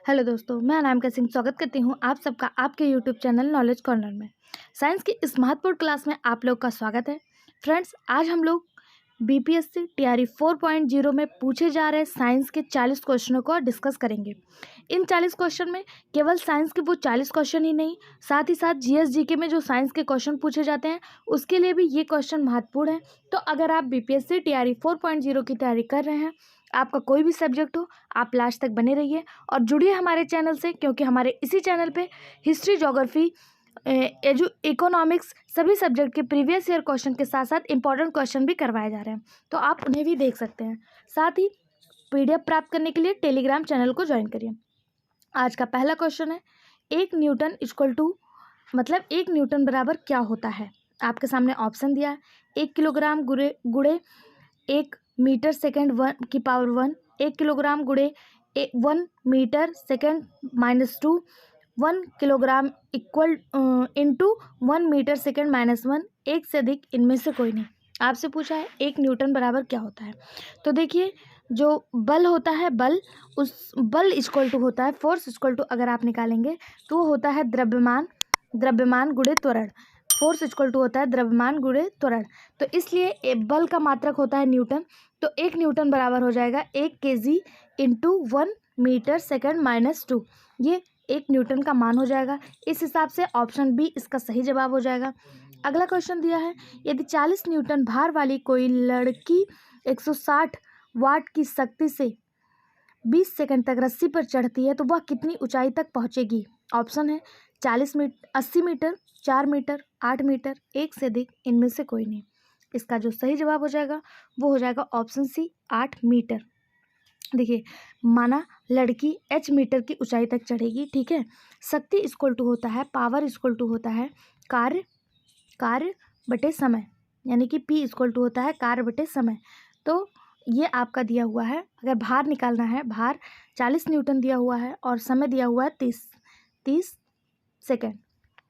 Hello दोस्तों, मैं अनामिका सिंह स्वागत करती हूँ आप सबका आपके यूट्यूब चैनल नॉलेज कॉर्नर में। साइंस की इस महत्वपूर्ण क्लास में आप लोग का स्वागत है। फ्रेंड्स, आज हम लोग बीपीएससी टीआरई 4.0 में पूछे जा रहे साइंस के 40 क्वेश्चनों को डिस्कस करेंगे। इन 40 क्वेश्चन में केवल साइंस के वो 40 क्वेश्चन ही नहीं, साथ ही साथ जीएस-जीके में जो साइंस के क्वेश्चन पूछे जाते हैं उसके लिए भी ये क्वेश्चन महत्वपूर्ण है। तो अगर आप बीपीएससी टीआरई 4.0 की तैयारी कर रहे हैं, आपका कोई भी सब्जेक्ट हो, आप लास्ट तक बने रहिए और जुड़िए हमारे चैनल से, क्योंकि हमारे इसी चैनल पे हिस्ट्री, ज्योग्राफी, इकोनॉमिक्स सभी सब्जेक्ट के प्रीवियस ईयर क्वेश्चन के साथ साथ इंपॉर्टेंट क्वेश्चन भी करवाए जा रहे हैं, तो आप उन्हें भी देख सकते हैं। साथ ही पीडीएफ प्राप्त करने के लिए टेलीग्राम चैनल को ज्वाइन करिए। आज का पहला क्वेश्चन है, 1 न्यूटन बराबर क्या होता है। आपके सामने ऑप्शन दिया है, 1 किलोग्राम गुड़े 1 मीटर सेकेंड 1 1 किलोग्राम गुड़े 1 metre second -2, 1 kilogram equal into 1 metre second -1, एक से अधिक इनमें से कोई नहीं। आपसे पूछा है 1 न्यूटन बराबर क्या होता है। तो देखिए, जो बल होता है, उस बल इक्वल टू होता है, फोर्स इक्वल टू अगर आप निकालेंगे तो वो होता है द्रव्यमान गुणे त्वरण। फोर्स इक्वल टू होता है द्रव्यमान गुणे त्वरण। तो इसलिए बल का मात्रक होता है न्यूटन। तो 1 न्यूटन बराबर हो जाएगा 1 kg इंटू 1 मीटर सेकेंड -2। ये 1 न्यूटन का मान हो जाएगा। इस हिसाब से ऑप्शन बी इसका सही जवाब हो जाएगा। अगला क्वेश्चन दिया है, यदि 40 न्यूटन भार वाली कोई लड़की 160 वाट की शक्ति से 20 सेकंड तक रस्सी पर चढ़ती है तो वह कितनी ऊंचाई तक पहुंचेगी। ऑप्शन है 40 मीटर, 80 मीटर, 4 मीटर, 8 मीटर, एक से अधिक इनमें से कोई नहीं। इसका जो सही जवाब हो जाएगा वो हो जाएगा ऑप्शन सी, 8 मीटर। देखिए, माना लड़की h मीटर की ऊंचाई तक चढ़ेगी, ठीक है। शक्ति इक्वल टू होता है, पावर इक्वल टू होता है कार्य बटे समय, यानी कि P इक्वल टू होता है कार्य बटे समय। तो ये आपका दिया हुआ है। अगर भार निकालना है, भार 40 न्यूटन दिया हुआ है और समय दिया हुआ है 30 सेकेंड,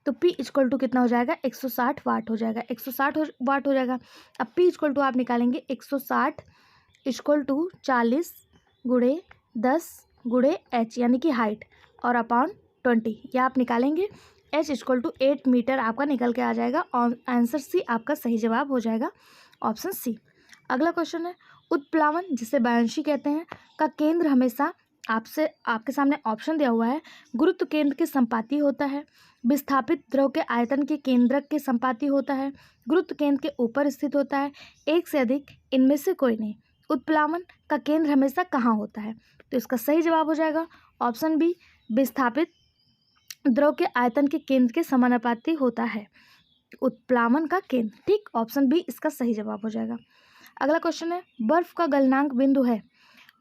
तो P इक्वल टू कितना हो जाएगा, 160 वाट हो जाएगा। 160 वाट हो जाएगा। अब P इक्वल टू आप निकालेंगे 160 इक्वल टू 40 गुणे 10 गुणे h, यानी कि हाइट, और अपॉन 20, या आप निकालेंगे h इक्वल टू 8 मीटर आपका निकल के आ जाएगा। और आंसर सी आपका सही जवाब हो जाएगा, ऑप्शन सी। अगला क्वेश्चन है, उत्प्लावन जिसे बायांशी कहते हैं का केंद्र हमेशा आपके सामने ऑप्शन दिया हुआ है, गुरुत्व केंद्र के संपाती होता है, विस्थापित द्रव के आयतन के केंद्रक के संपाती होता है, गुरुत्व केंद्र के ऊपर स्थित होता है, एक से अधिक इनमें से कोई नहीं। उत्प्लावन का केंद्र हमेशा कहाँ होता है। तो इसका सही जवाब हो जाएगा ऑप्शन बी, विस्थापित द्रव के आयतन के केंद्र के समानुपाती होता है उत्प्लावन का केंद्र, ठीक। ऑप्शन बी इसका सही जवाब हो जाएगा। अगला क्वेश्चन है, बर्फ का गलनांक बिंदु है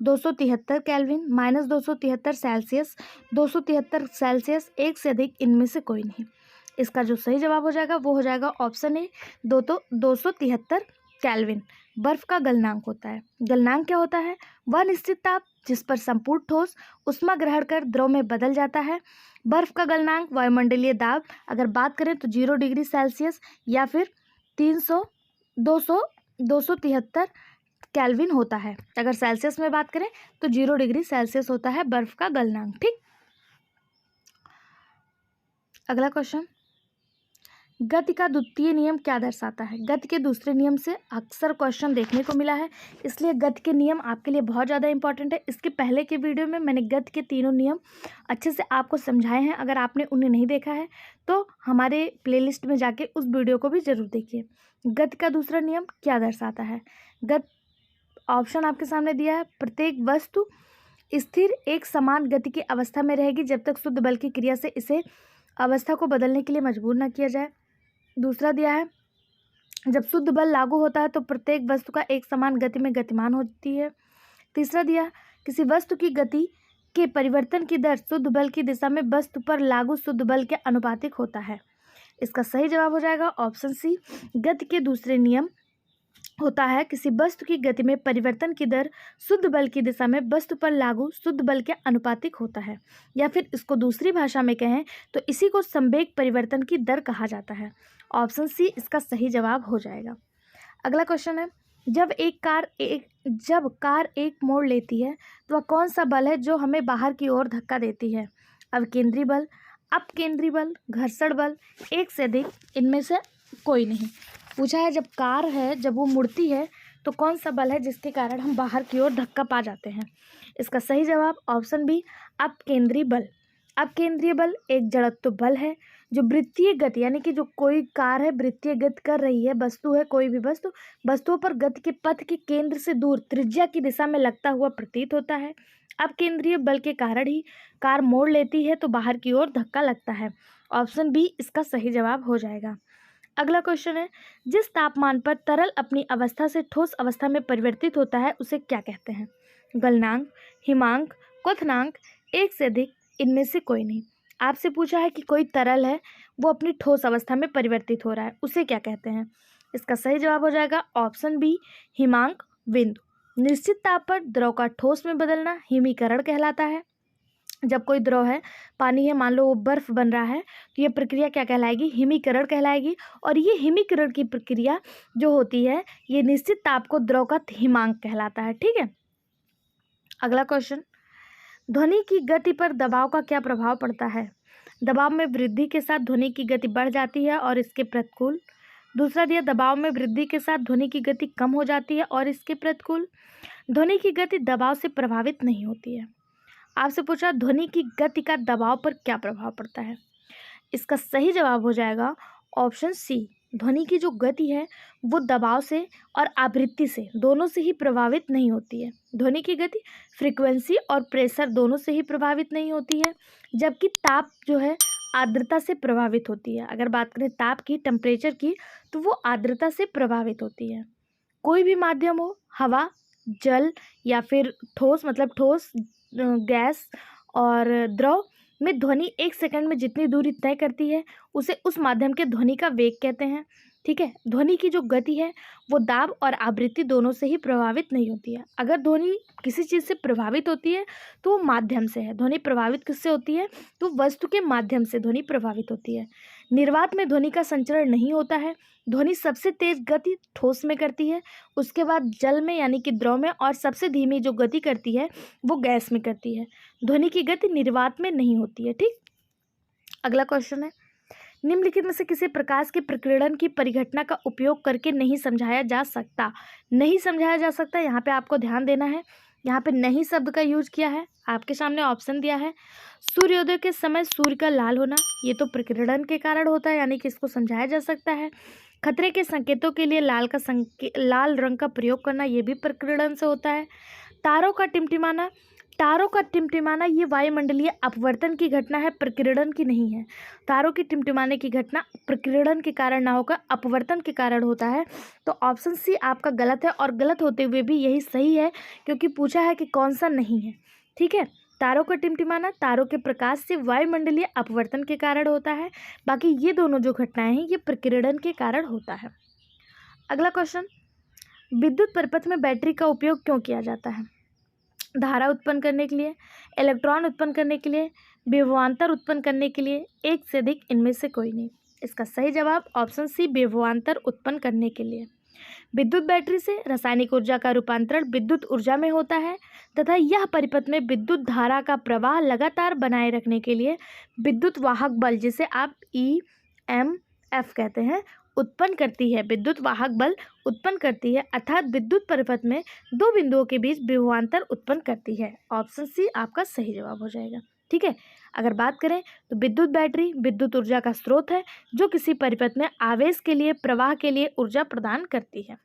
273 केल्विन, -273 सेल्सियस, 273 सेल्सियस, एक से अधिक इनमें से कोई नहीं। इसका जो सही जवाब हो जाएगा वो हो जाएगा ऑप्शन ए, 273 केल्विन बर्फ का गलनांक होता है। गलनांक क्या होता है, वह निश्चित ताप जिस पर संपूर्ण ठोस उष्मा ग्रहण कर द्रव में बदल जाता है। बर्फ का गलनांक वायुमंडलीय दाब अगर बात करें तो 0 डिग्री सेल्सियस या फिर 273 केल्विन होता है। अगर सेल्सियस में बात करें तो 0 डिग्री सेल्सियस होता है बर्फ का गलनांक, ठीक। अगला क्वेश्चन, गति का द्वितीय नियम क्या दर्शाता है। गति के दूसरे नियम से अक्सर क्वेश्चन देखने को मिला है, इसलिए गति के नियम आपके लिए बहुत ज़्यादा इंपॉर्टेंट है। इसके पहले के वीडियो में मैंने गति के तीनों नियम अच्छे से आपको समझाए हैं। अगर आपने उन्हें नहीं देखा है तो हमारे प्लेलिस्ट में जाके उस वीडियो को भी ज़रूर देखिए। गति का दूसरा नियम क्या दर्शाता है। ऑप्शन आपके सामने दिया है, प्रत्येक वस्तु स्थिर एक समान गति की अवस्था में रहेगी जब तक शुद्ध बल की क्रिया से इसे अवस्था को बदलने के लिए मजबूर न किया जाए। दूसरा दिया है, जब शुद्ध बल लागू होता है तो प्रत्येक वस्तु का एक समान गति में गतिमान होती है। तीसरा दिया, किसी वस्तु की गति के परिवर्तन की दर शुद्ध बल की दिशा में वस्तु पर लागू शुद्ध बल के अनुपातिक होता है। इसका सही जवाब हो जाएगा ऑप्शन सी, गति के दूसरे नियम होता है किसी वस्तु की गति में परिवर्तन की दर शुद्ध बल की दिशा में वस्तु पर लागू शुद्ध बल के अनुपातिक होता है, या फिर इसको दूसरी भाषा में कहें तो इसी को संवेग परिवर्तन की दर कहा जाता है। ऑप्शन सी इसका सही जवाब हो जाएगा। अगला क्वेश्चन है, जब कार एक मोड़ लेती है तो वह कौन सा बल है जो हमें बाहर की ओर धक्का देती है? अवकेंद्री बल, अपकेंद्री बल, घर्षण बल, एक से अधिक, इनमें से कोई नहीं। पूछा है जब कार है, जब वो मुड़ती है तो कौन सा बल है जिसके कारण हम बाहर की ओर धक्का पा जाते हैं? इसका सही जवाब ऑप्शन बी, अपकेंद्री बल। अपकेंद्रीय बल एक जड़त्व बल है जो वृत्तीय गति, यानी कि जो कोई कार है वृत्तीय गति कर रही है, वस्तु है कोई भी वस्तुओं पर गति के पथ के केंद्र से दूर त्रिज्या की दिशा में लगता हुआ प्रतीत होता है। अपकेंद्रीय बल के कारण ही कार मोड़ लेती है तो बाहर की ओर धक्का लगता है। ऑप्शन बी इसका सही जवाब हो जाएगा। अगला क्वेश्चन है, जिस तापमान पर तरल अपनी अवस्था से ठोस अवस्था में परिवर्तित होता है उसे क्या कहते हैं? गलनांक, हिमांक, क्वथनांक, एक से अधिक, इनमें से कोई नहीं। आपसे पूछा है कि कोई तरल है वो अपनी ठोस अवस्था में परिवर्तित हो रहा है, उसे क्या कहते हैं? इसका सही जवाब हो जाएगा ऑप्शन बी, हिमांक बिंदु। निश्चित ताप पर द्रव का ठोस में बदलना हिमीकरण कहलाता है। जब कोई द्रव है, पानी है, मान लो वो बर्फ बन रहा है, तो ये प्रक्रिया क्या कहलाएगी? हिमीकरण कहलाएगी। और ये हिमीकरण की प्रक्रिया जो होती है, ये निश्चित ताप को द्रव का हिमांक कहलाता है। ठीक है, अगला क्वेश्चन, ध्वनि की गति पर दबाव का क्या प्रभाव पड़ता है? दबाव में वृद्धि के साथ ध्वनि की गति बढ़ जाती है और इसके प्रतिकूल। दूसरा दिया, दबाव में वृद्धि के साथ ध्वनि की गति कम हो जाती है और इसके प्रतिकूल। ध्वनि की गति दबाव से प्रभावित नहीं होती है। आपसे पूछा ध्वनि की गति का दबाव पर क्या प्रभाव पड़ता है? इसका सही जवाब हो जाएगा ऑप्शन सी, ध्वनि की जो गति है वो दबाव से और आवृत्ति से दोनों से ही प्रभावित नहीं होती है। ध्वनि की गति फ्रीक्वेंसी और प्रेशर दोनों से ही प्रभावित नहीं होती है, जबकि ताप जो है आर्द्रता से प्रभावित होती है। अगर बात करें ताप की, टेम्परेचर की, तो वो आर्द्रता से प्रभावित होती है। कोई भी माध्यम हो, हवा, जल या फिर ठोस, मतलब ठोस, गैस और द्रव में ध्वनि एक सेकंड में जितनी दूरी तय करती है उसे उस माध्यम के ध्वनि का वेग कहते हैं। ठीक है, ध्वनि की जो गति है वो दाब और आवृत्ति दोनों से ही प्रभावित नहीं होती है। अगर ध्वनि किसी चीज़ से प्रभावित होती है तो वो माध्यम से है। ध्वनि प्रभावित किससे होती है? तो वस्तु के माध्यम से ध्वनि प्रभावित होती है। निर्वात में ध्वनि का संचरण नहीं होता है। ध्वनि सबसे तेज गति ठोस में करती है, उसके बाद जल में यानी कि द्रव में, और सबसे धीमी जो गति करती है वो गैस में करती है। ध्वनि की गति निर्वात में नहीं होती है। ठीक, अगला क्वेश्चन है, निम्नलिखित में से किसी प्रकाश के प्रकीर्णन की परिघटना का उपयोग करके नहीं समझाया जा सकता? नहीं समझाया जा सकता, यहाँ पे आपको ध्यान देना है। यहाँ पे नहीं शब्द का यूज किया है। आपके सामने ऑप्शन दिया है, सूर्योदय के समय सूर्य का लाल होना, ये तो प्रकीर्णन के कारण होता है, यानी कि इसको समझाया जा सकता है। खतरे के संकेतों के लिए लाल रंग का प्रयोग करना, ये भी प्रकीर्णन से होता है। तारों का टिमटिमाना ये वायुमंडलीय अपवर्तन की घटना है, प्रकीर्णन की नहीं है। तारों के टिमटिमाने की घटना प्रकीर्णन के कारण ना होकर अपवर्तन के कारण होता है। तो ऑप्शन सी आपका गलत है, और गलत होते हुए भी यही सही है, क्योंकि पूछा है कि कौन सा नहीं है। ठीक है, तारों का टिमटिमाना तारों के प्रकाश से वायुमंडलीय अपवर्तन के कारण होता है। बाकी ये दोनों जो घटनाएं हैं ये प्रकीर्णन के कारण होता है। अगला क्वेश्चन, विद्युत परिपथ में बैटरी का उपयोग क्यों किया जाता है? धारा उत्पन्न करने के लिए, इलेक्ट्रॉन उत्पन्न करने के लिए, विभवांतर उत्पन्न करने के लिए, एक से अधिक, इनमें से कोई नहीं। इसका सही जवाब ऑप्शन सी, विभवांतर उत्पन्न करने के लिए। विद्युत बैटरी से रासायनिक ऊर्जा का रूपांतरण विद्युत ऊर्जा में होता है तथा यह परिपथ में विद्युत धारा का प्रवाह लगातार बनाए रखने के लिए विद्युत वाहक बल, जिसे आप EMF कहते हैं, उत्पन्न करती है। विद्युत वाहक बल उत्पन्न करती है, अर्थात विद्युत परिपथ में दो बिंदुओं के बीच विभवांतर उत्पन्न करती है। ऑप्शन सी आपका सही जवाब हो जाएगा। ठीक है, अगर बात करें तो विद्युत बैटरी विद्युत ऊर्जा का स्रोत है जो किसी परिपथ में आवेश के लिए, प्रवाह के लिए ऊर्जा प्रदान करती है।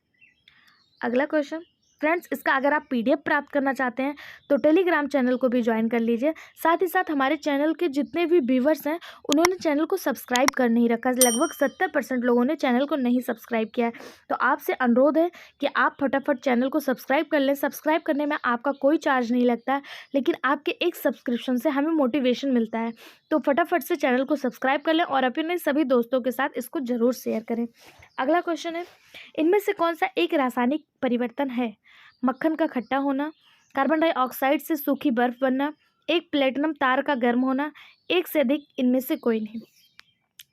अगला क्वेश्चन, फ्रेंड्स इसका अगर आप PDF प्राप्त करना चाहते हैं तो टेलीग्राम चैनल को भी ज्वाइन कर लीजिए। साथ ही साथ हमारे चैनल के जितने भी व्यूवर्स हैं उन्होंने चैनल को सब्सक्राइब कर नहीं रखा, लगभग 70% लोगों ने चैनल को नहीं सब्सक्राइब किया है। तो आपसे अनुरोध है कि आप फटाफट चैनल को सब्सक्राइब कर लें। सब्सक्राइब करने में आपका कोई चार्ज नहीं लगता है, लेकिन आपके एक सब्सक्रिप्शन से हमें मोटिवेशन मिलता है। तो फटाफट से चैनल को सब्सक्राइब कर लें और अपने सभी दोस्तों के साथ इसको ज़रूर शेयर करें। अगला क्वेश्चन है, इनमें से कौन सा एक रासायनिक परिवर्तन है? मक्खन का खट्टा होना, कार्बन डाइऑक्साइड से सूखी बर्फ बनना, एक प्लेटिनम तार का गर्म होना, एक से अधिक, इनमें से कोई नहीं।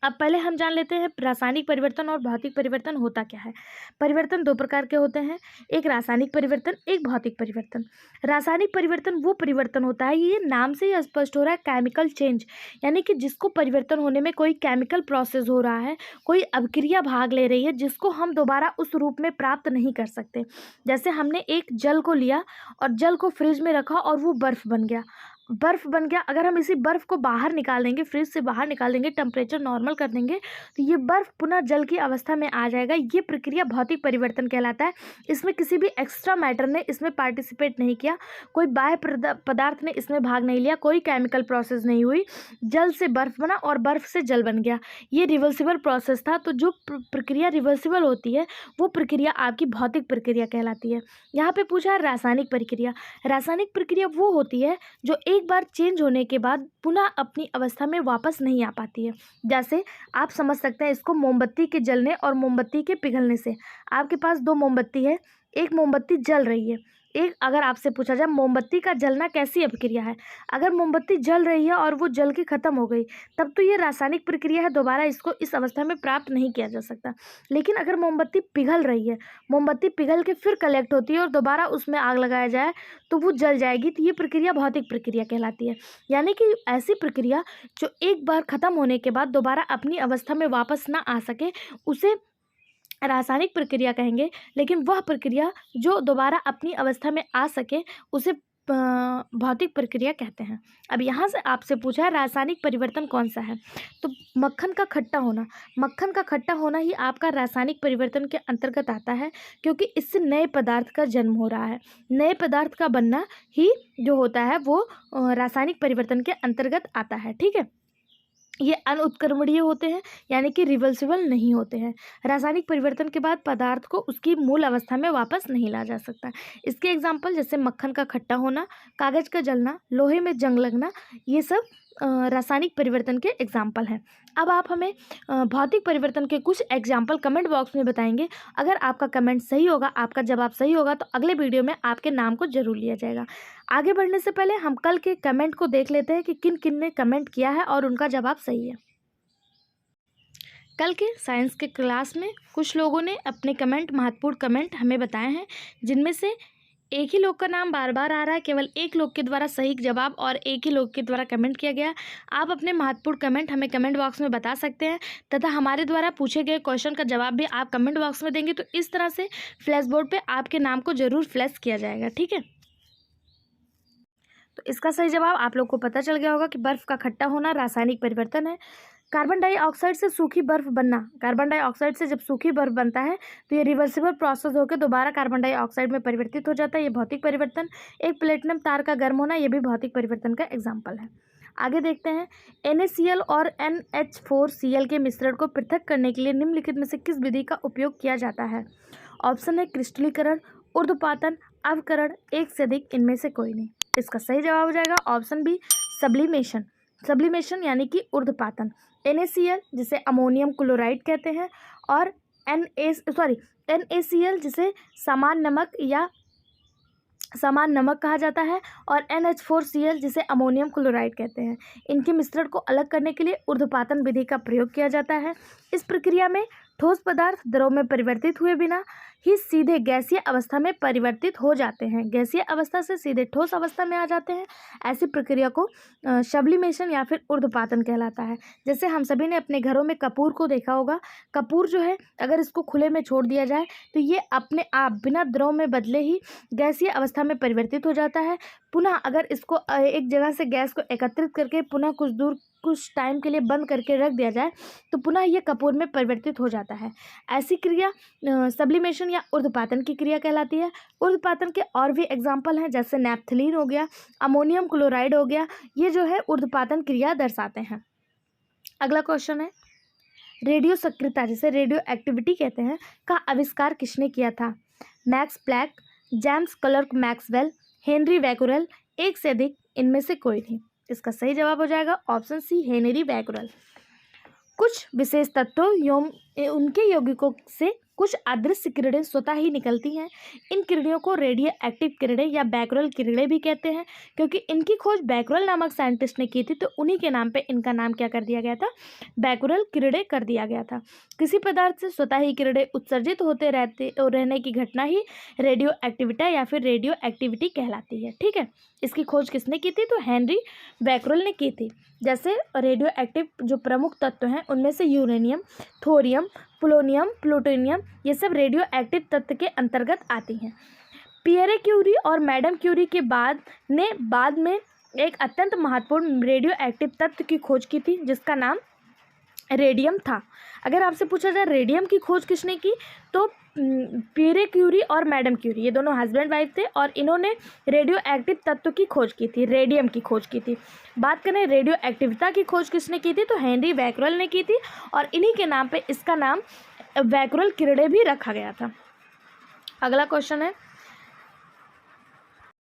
अब पहले हम जान लेते हैं रासायनिक परिवर्तन और भौतिक परिवर्तन होता क्या है। परिवर्तन दो प्रकार के होते हैं, एक रासायनिक परिवर्तन, एक भौतिक परिवर्तन। रासायनिक परिवर्तन वो परिवर्तन होता है, ये नाम से ही स्पष्ट हो रहा है, केमिकल चेंज, यानी कि जिसको परिवर्तन होने में कोई केमिकल प्रोसेस हो रहा है, कोई अभिक्रिया भाग ले रही है, जिसको हम दोबारा उस रूप में प्राप्त नहीं कर सकते। जैसे हमने एक जल को लिया और जल को फ्रिज में रखा और वो बर्फ़ बन गया, बर्फ़ बन गया। अगर हम इसी बर्फ़ को बाहर निकाल देंगे, फ्रिज से बाहर निकाल देंगे, टेम्परेचर नॉर्मल कर देंगे, तो ये बर्फ़ पुनः जल की अवस्था में आ जाएगा। ये प्रक्रिया भौतिक परिवर्तन कहलाता है। इसमें किसी भी एक्स्ट्रा मैटर ने इसमें पार्टिसिपेट नहीं किया, कोई बाह्य पदार्थ ने इसमें भाग नहीं लिया, कोई केमिकल प्रोसेस नहीं हुई, जल से बर्फ़ बना और बर्फ़ से जल बन गया। ये रिवर्सिबल प्रोसेस था। तो जो प्रक्रिया रिवर्सिबल होती है वो प्रक्रिया आपकी भौतिक प्रक्रिया कहलाती है। यहाँ पे पूछा है रासायनिक प्रक्रिया। रासायनिक प्रक्रिया वो होती है जो एक बार चेंज होने के बाद पुनः अपनी अवस्था में वापस नहीं आ पाती है। जैसे आप समझ सकते हैं इसको मोमबत्ती के जलने और मोमबत्ती के पिघलने से। आपके पास दो मोमबत्ती है, एक मोमबत्ती जल रही है, एक अगर आपसे पूछा जाए मोमबत्ती का जलना कैसी अभिक्रिया है, अगर मोमबत्ती जल रही है और वो जल के ख़त्म हो गई तब तो ये रासायनिक प्रक्रिया है, दोबारा इसको इस अवस्था में प्राप्त नहीं किया जा सकता। लेकिन अगर मोमबत्ती पिघल रही है, मोमबत्ती पिघल के फिर कलेक्ट होती है और दोबारा उसमें आग लगाया जाए तो वो जल जाएगी, तो ये प्रक्रिया भौतिक प्रक्रिया कहलाती है। यानी कि ऐसी प्रक्रिया जो एक बार ख़त्म होने के बाद दोबारा अपनी अवस्था में वापस ना आ सके उसे रासायनिक प्रक्रिया कहेंगे। लेकिन वह प्रक्रिया जो दोबारा अपनी अवस्था में आ सके उसे भौतिक प्रक्रिया कहते हैं। अब यहाँ से आपसे पूछा है रासायनिक परिवर्तन कौन सा है, तो मक्खन का खट्टा होना, मक्खन का खट्टा होना ही आपका रासायनिक परिवर्तन के अंतर्गत आता है, क्योंकि इससे नए पदार्थ का जन्म हो रहा है। नए पदार्थ का बनना ही जो होता है वो रासायनिक परिवर्तन के अंतर्गत आता है। ठीक है, ये अनुत्क्रमणीय होते हैं, यानी कि रिवर्सिबल नहीं होते हैं। रासायनिक परिवर्तन के बाद पदार्थ को उसकी मूल अवस्था में वापस नहीं ला जा सकता। इसके एग्जाम्पल जैसे मक्खन का खट्टा होना, कागज़ का जलना, लोहे में जंग लगना, ये सब रासायनिक परिवर्तन के एग्जाम्पल हैं। अब आप हमें भौतिक परिवर्तन के कुछ एग्जाम्पल कमेंट बॉक्स में बताएंगे। अगर आपका कमेंट सही होगा, आपका जवाब सही होगा, तो अगले वीडियो में आपके नाम को जरूर लिया जाएगा। आगे बढ़ने से पहले हम कल के कमेंट को देख लेते हैं कि किन किन ने कमेंट किया है और उनका जवाब सही है। कल के साइंस के क्लास में कुछ लोगों ने अपने कमेंट, महत्वपूर्ण कमेंट हमें बताए हैं, जिनमें से एक ही लोग का नाम बार बार आ रहा है, केवल एक लोग के द्वारा सही जवाब और एक ही लोग के द्वारा कमेंट किया गया। आप अपने महत्वपूर्ण कमेंट हमें कमेंट बॉक्स में बता सकते हैं, तथा हमारे द्वारा पूछे गए क्वेश्चन का जवाब भी आप कमेंट बॉक्स में देंगे, तो इस तरह से फ्लैश बोर्ड पर आपके नाम को जरूर फ्लैश किया जाएगा। ठीक है, तो इसका सही जवाब आप लोग को पता चल गया होगा कि बर्फ़ का खट्टा होना रासायनिक परिवर्तन है। कार्बन डाइऑक्साइड से सूखी बर्फ़ बनना, कार्बन डाइऑक्साइड से जब सूखी बर्फ़ बनता है तो ये रिवर्सिबल प्रोसेस होकर दोबारा कार्बन डाइऑक्साइड में परिवर्तित हो जाता है, ये भौतिक परिवर्तन। एक प्लेटिनम तार का गर्म होना, ये भी भौतिक परिवर्तन का एग्जाम्पल है। आगे देखते हैं, NaCl और NH4Cl के मिश्रण को पृथक करने के लिए निम्नलिखित में से किस विधि का उपयोग किया जाता है। ऑप्शन है क्रिस्टलीकरण, ऊर्ध्वपातन, अवकरण, एक से अधिक इनमें से कोई नहीं। इसका सही जवाब हो जाएगा ऑप्शन बी, सब्लिमेशन। सब्लिमेशन यानी कि ऊर्ध्वपातन। NaCl जिसे अमोनियम क्लोराइड कहते हैं, और NaCl जिसे समान नमक कहा जाता है, और NH4Cl जिसे अमोनियम क्लोराइड कहते हैं। इनके मिश्रण को अलग करने के लिए ऊर्ध्वपातन विधि का प्रयोग किया जाता है। इस प्रक्रिया में ठोस पदार्थ द्रव में परिवर्तित हुए बिना ही सीधे गैसीय अवस्था में परिवर्तित हो जाते हैं, गैसीय अवस्था से सीधे ठोस अवस्था में आ जाते हैं। ऐसी प्रक्रिया को सब्लिमेशन या फिर ऊर्ध्वपातन कहलाता है। जैसे हम सभी ने अपने घरों में कपूर को देखा होगा, कपूर जो है अगर इसको खुले में छोड़ दिया जाए तो ये अपने आप बिना द्रव में बदले ही गैसीय अवस्था में परिवर्तित हो जाता है। पुनः अगर इसको एक जगह से गैस को एकत्रित करके पुनः कुछ टाइम के लिए बंद करके रख दिया जाए तो पुनः ये कपूर में परिवर्तित हो जाता है। ऐसी क्रिया सब्लिमेशन या ऊर्ध्वपातन की क्रिया कहलाती है। ऊर्ध्वपातन के और भी एग्जाम्पल हैं, जैसे नैप्थलीन हो गया, अमोनियम क्लोराइड हो गया, ये जो है ऊर्ध्वपातन क्रिया दर्शाते हैं। अगला क्वेश्चन है, रेडियो सक्रियता जिसे रेडियो एक्टिविटी कहते हैं का आविष्कार किसने किया था। Max Planck, James Clerk Maxwell, Henry Becquerel, एक से अधिक इनमें से कोई नहीं। इसका सही जवाब हो जाएगा ऑप्शन सी, हेनरी बैक्यूरेल। कुछ विशेष तत्वों एवं उनके यौगिकों से कुछ अदृश्य किरणें स्वतः ही निकलती हैं। इन किरणों को रेडियो एक्टिव किरणें या बैकरल किरणें भी कहते हैं, क्योंकि इनकी खोज बैकरल नामक साइंटिस्ट ने की थी, तो उन्हीं के नाम पे इनका नाम क्या कर दिया गया था, बैकरल किरणें कर दिया गया था। किसी पदार्थ से स्वतः ही किरणें उत्सर्जित होते रहने की घटना ही रेडियो एक्टिविटी या फिर रेडियो एक्टिविटी कहलाती है। ठीक है, इसकी खोज किसने की थी, तो हेनरी बैकरल ने की थी। जैसे रेडियो एक्टिव जो प्रमुख तत्व हैं उनमें से यूरेनियम, थोरियम, पोलोनियम, प्लूटोनियम, ये सब रेडियो एक्टिव तत्व के अंतर्गत आती हैं। पियरे क्यूरी और मैडम क्यूरी के बाद में एक अत्यंत महत्वपूर्ण रेडियो एक्टिव तत्व की खोज की थी, जिसका नाम रेडियम था। अगर आपसे पूछा जाए रेडियम की खोज किसने की, तो पियरे क्यूरी और मैडम क्यूरी, ये दोनों हस्बैंड वाइफ थे और इन्होंने रेडियो एक्टिव तत्व की खोज की थी, रेडियम की खोज की थी। बात करें रेडियो एक्टिविटी की खोज किसने की थी, तो हेनरी बैकरल ने की थी और इन्हीं के नाम पे इसका नाम बैकरल किरणें भी रखा गया था। अगला क्वेश्चन है,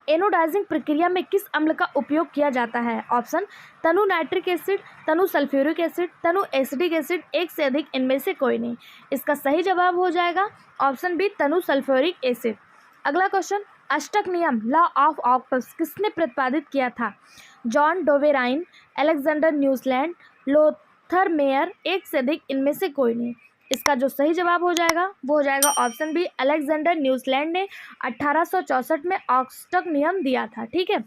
एनोडाइजिंग प्रक्रिया में किस अम्ल का उपयोग किया जाता है। ऑप्शन, तनु नाइट्रिक एसिड, तनु सल्फ्यूरिक एसिड, तनु एसिटिक एसिड, एक से अधिक इनमें से कोई नहीं। इसका सही जवाब हो जाएगा ऑप्शन बी, तनु सल्फ्यूरिक एसिड। अगला क्वेश्चन, अष्टक नियम लॉ ऑफ ऑक्टस किसने प्रतिपादित किया था। John Dobereiner, Alexander New Zealand, Lothar Meyer, एक से अधिक इनमें से कोई नहीं। इसका जो सही जवाब हो जाएगा वो हो जाएगा ऑप्शन बी, अलेक्जेंडर न्यूजीलैंड ने 1864 में ऑक्सटक नियम दिया था। ठीक है,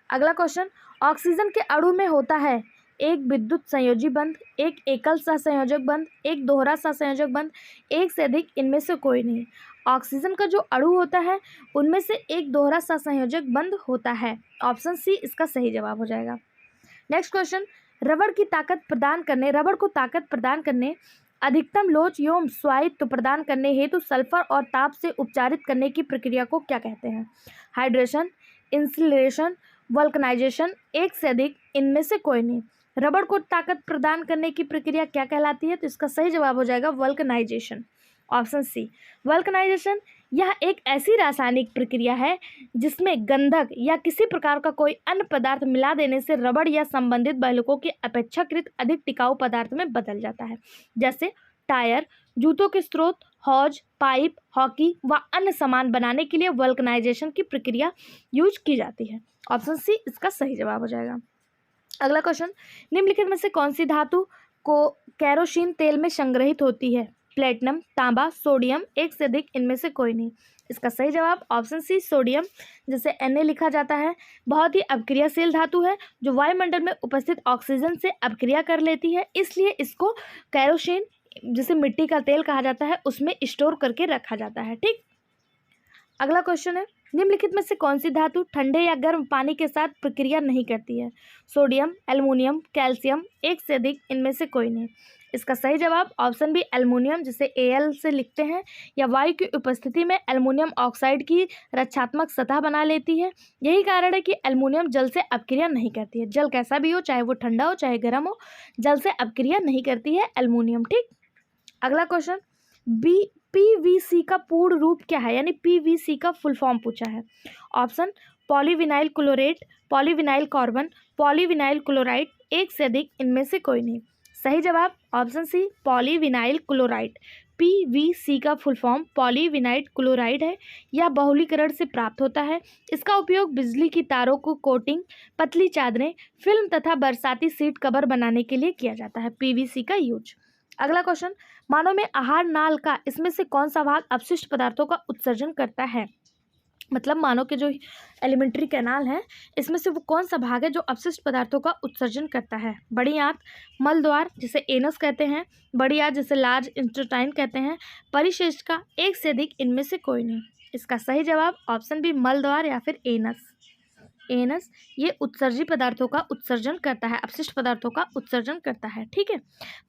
अगला क्वेश्चन, ऑक्सीजन के अणु में होता है एक विद्युत संयोजी बंध, एक एकल सहसंयोजक बंध, एक दोहरा सहसंयोजक बंध, एक से अधिक इनमें से कोई नहीं। ऑक्सीजन का जो अणु होता है उनमें से एक दोहरा सहसंयोजक बंध होता है। ऑप्शन सी इसका सही जवाब हो जाएगा। नेक्स्ट क्वेश्चन, रबड़ को ताकत प्रदान करने, अधिकतम लोच एवं स्वायत्त प्रदान करने हेतु सल्फर और ताप से उपचारित करने की प्रक्रिया को क्या कहते हैं। हाइड्रेशन, इंसुलेशन, वल्कनाइजेशन, एक से अधिक इनमें से कोई नहीं। रबड़ को ताकत प्रदान करने की प्रक्रिया क्या कहलाती है, तो इसका सही जवाब हो जाएगा वल्कनाइजेशन। ऑप्शन सी, वल्कनाइजेशन यह एक ऐसी रासायनिक प्रक्रिया है जिसमें गंधक या किसी प्रकार का कोई अन्य पदार्थ मिला देने से रबड़ या संबंधित बहुलकों के अपेक्षाकृत अधिक टिकाऊ पदार्थ में बदल जाता है। जैसे टायर, जूतों के स्रोत, हौज, पाइप, हॉकी व अन्य सामान बनाने के लिए वल्कनाइजेशन की प्रक्रिया यूज की जाती है। ऑप्शन सी इसका सही जवाब हो जाएगा। अगला क्वेश्चन, निम्नलिखित में से कौन सी धातु को केरोसिन तेल में संग्रहित होती है। प्लेटिनम, तांबा, सोडियम, एक से अधिक इनमें से कोई नहीं। इसका सही जवाब ऑप्शन सी, सोडियम, जिसे Na लिखा जाता है, बहुत ही अपक्रियाशील धातु है जो वायुमंडल में उपस्थित ऑक्सीजन से अपक्रिया कर लेती है, इसलिए इसको केरोसिन, जिसे मिट्टी का तेल कहा जाता है, उसमें स्टोर करके रखा जाता है। ठीक, अगला क्वेश्चन है, निम्नलिखित में से कौन सी धातु ठंडे या गर्म पानी के साथ प्रक्रिया नहीं करती है। सोडियम, एल्युमिनियम, कैल्शियम, एक से अधिक इनमें से कोई नहीं। इसका सही जवाब ऑप्शन बी, एल्युमिनियम, जिसे Al से लिखते हैं, या वायु की उपस्थिति में एल्युमिनियम ऑक्साइड की रक्षात्मक सतह बना लेती है। यही कारण है कि एल्युमिनियम जल से अपक्रिया नहीं करती है। जल कैसा भी हो, चाहे वो ठंडा हो चाहे गर्म हो, जल से अपक्रिया नहीं करती है एल्युमिनियम। ठीक, अगला क्वेश्चन, पीवीसी का पूर्ण रूप क्या है, यानी पीवीसी का फुल फॉर्म पूछा है। Option, polyvinyl chlorate, polyvinyl carbon, polyvinyl chloride, एक से अधिक इनमें से कोई नहीं। सही जवाब option C, polyvinyl chloride. PVC का फुल फॉर्म पॉलीविनाइल क्लोराइड है। यह बहुलीकरण से प्राप्त होता है। इसका उपयोग बिजली की तारों को कोटिंग, पतली चादरें, फिल्म तथा बरसाती सीट कवर बनाने के लिए किया जाता है, पीवीसी का यूज। अगला क्वेश्चन, मानव में आहार नाल का इसमें से कौन सा भाग अपशिष्ट पदार्थों का उत्सर्जन करता है। मतलब मानव के जो एलिमेंट्री कैनाल है, इसमें से वो कौन सा भाग है जो अपशिष्ट पदार्थों का उत्सर्जन करता है। बड़ी आंत, मलद्वार जिसे एनस कहते हैं, बड़ी आंत जिसे लार्ज इंटेस्टाइन कहते हैं, परिशेष्टिका, एक से अधिक इनमें से कोई नहीं। इसका सही जवाब ऑप्शन बी, मलद्वार या फिर एनस। एनस ये उत्सर्जी पदार्थों का उत्सर्जन करता है, अपशिष्ट पदार्थों का उत्सर्जन करता है। ठीक है,